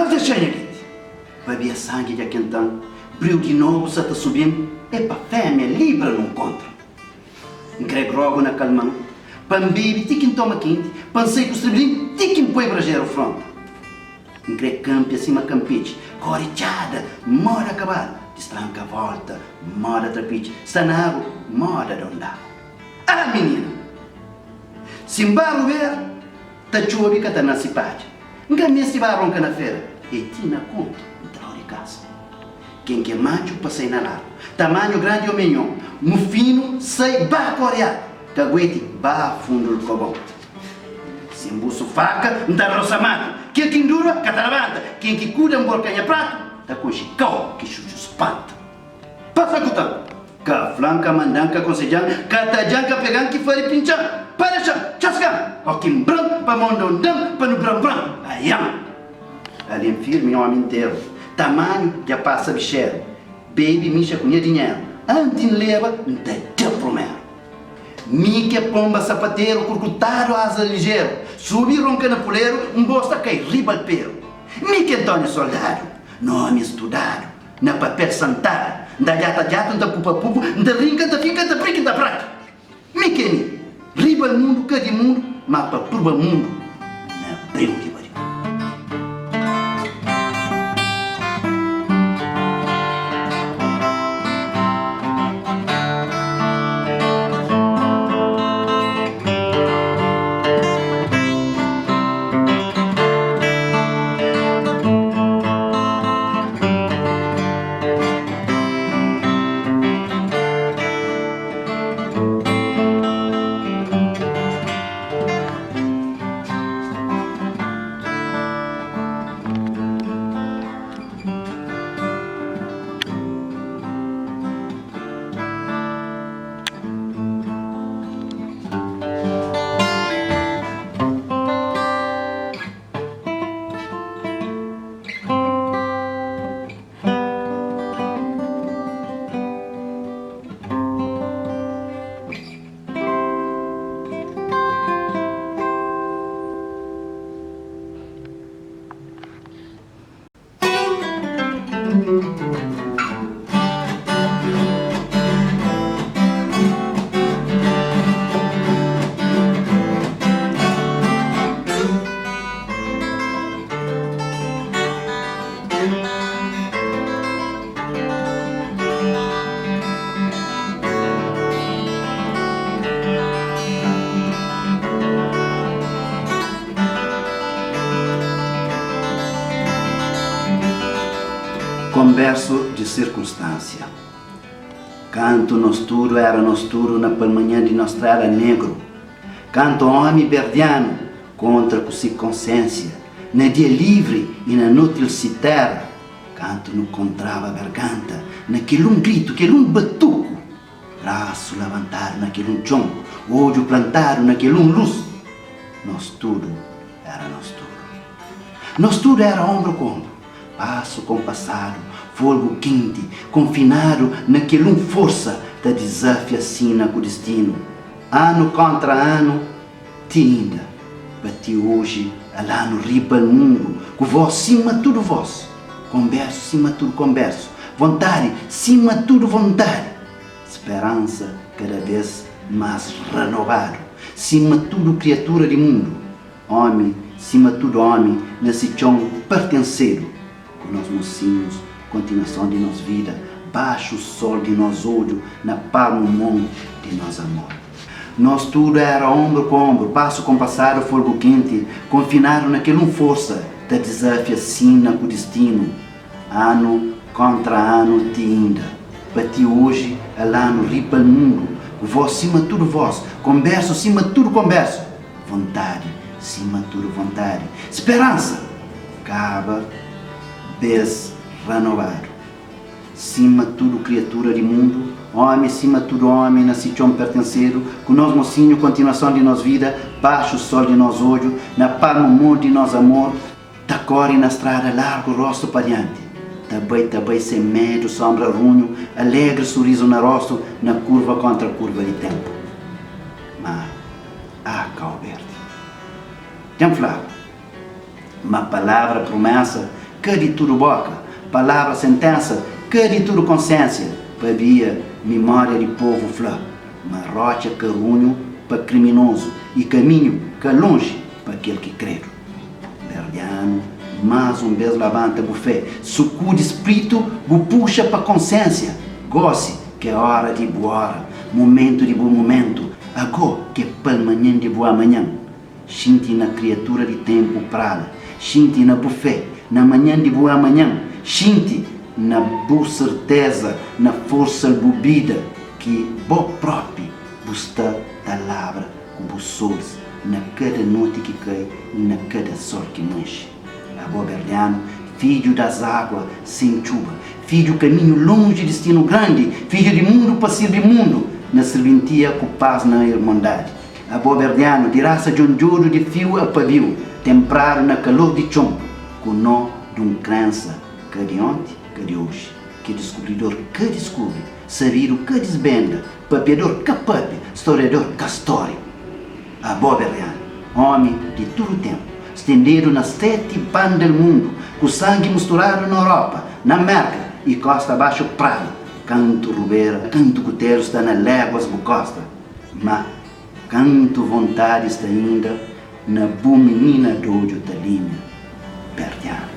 deixar aqui. Bebia sangue de aquentão, brilho de novo se está subindo, é para fêmea livre não contra. Grego rogo na calmão, pambibi, tiquim toma quente, pansei com o estrebelinho, tiquim põe brajeiro fronte. Grego campi acima campite, corichada, mora acabada, destranca a volta, mora trapite, está na água, mora de ondar. Ah, menina! Simbalo ver, tá chuva que tá na cidade. Nunca me estivaram na feira, e tinha conto, então de casa. Quem que é macho passei na largo, tamanho grande ou menor, no fino sai ba coreado, caguete ba fundo do cobão. Se embuço faca, não dá roça mato, quem que endura, cataravanta, quem que cuida um borcanha prato, tá com chicão que chucha os patos. Passa cutão, cá flanca mandanca conselhão, catajanca pegando que fare pinchão, para chão, chascão, oquim branco, pa mondondão, pa no bram, ayam. Ali em firme um homem inteiro, tamanho já passa bicheiro, baby micha com dinheiro, antes leva, não dá primeiro. Mique pomba sapateiro, curcutado asa ligeiro, subi ronca na puleiro, bosta cai riba al pero. Mique Antônio soldado, nome estudado, na papel santado, da jata, da pupa, da rinca, da fica, da brinca, da prata. Mique riba al mundo, cada mundo, mas para turba mundo, na brinca. Converso de circunstância. Canto nosturo era nosturo na manhã de nostra era negro. Canto homem verdiano contra com si consciência. Na dia livre e na inútil citera. Canto no contrava garganta, naquele grito, aquele batuco. Braço levantado naquele chão, olho plantado naquele luz. Nosturo era nosturo. Nosturo era ombro com ombro, passo compassado, fogo quente, confinado naquele força da desafio assina com o destino. Ano contra ano, te ainda, bati hoje, lá no riba do mundo, com vós cima tudo vós, converso cima tudo converso, vontade cima tudo vontade, esperança cada vez mais renovado, cima tudo criatura de mundo, homem, cima tudo homem, nesse chão pertenceiro, com nós mocinhos, continuação de nossa vida, baixo o sol de nós olho, na palma mão de nós amor. Nós tudo era ombro com ombro, passo compassado, fogo quente, confinado naquele força, da desafio assina com o destino. Ano contra ano te ainda, bati hoje, lá no riba do mundo, vós cima tudo vós, converso cima tudo converso, vontade, cima tudo vontade, esperança, acaba, vez renovado, cima tudo criatura de mundo, homem cima tudo homem, nasci chão pertenceiro, com nós mocinho, continuação de nós vida, baixo o sol de nós olho, na palma mão de nós amor, tá corre na estrada largo rosto pariante, também sem medo, sombra runho, alegre sorriso na rosto, na curva contra curva de tempo. Mas, Calberto, tem falado, uma palavra promessa, que de tudo boca, palavra, sentença, que de tudo consciência, para via memória de povo flor, uma rocha que runho para criminoso e caminho que longe para aquele que crê. Verdiano, mais um vez levanta o fé, sucude espírito, o puxa para consciência, goce que é hora de boa momento de bom momento, agora que é para amanhã de boa amanhã. Shinti na criatura de tempo prada, shinti na buffet, na manhã de boa amanhã, shinti na boa certeza, na força bebida, que bo próprio busta palavra com bussos, na cada noite que cai e na cada sol que manche. A boa Verdiano, filho das águas sem chuva, filho do caminho longe de destino grande, filho de mundo para servir mundo, na serventia com paz na irmandade. A boa Verdiano, de raça de onjuro de fio a pavio, temprado na calor de chumbo, com nó de um crença que de ontem, que de hoje, que descobridor que descobre, sabido que desbenda, papiador que pape, historiador que história. A boa Verdiano, homem de todo o tempo, estendido nas 7 bandas do mundo, com sangue misturado na Europa, na América e costa abaixo prado, canto rubeira, canto coteiro está na léguas do costa, mas canto vontade está ainda na boa menina do Ojo Talima, Verdiano.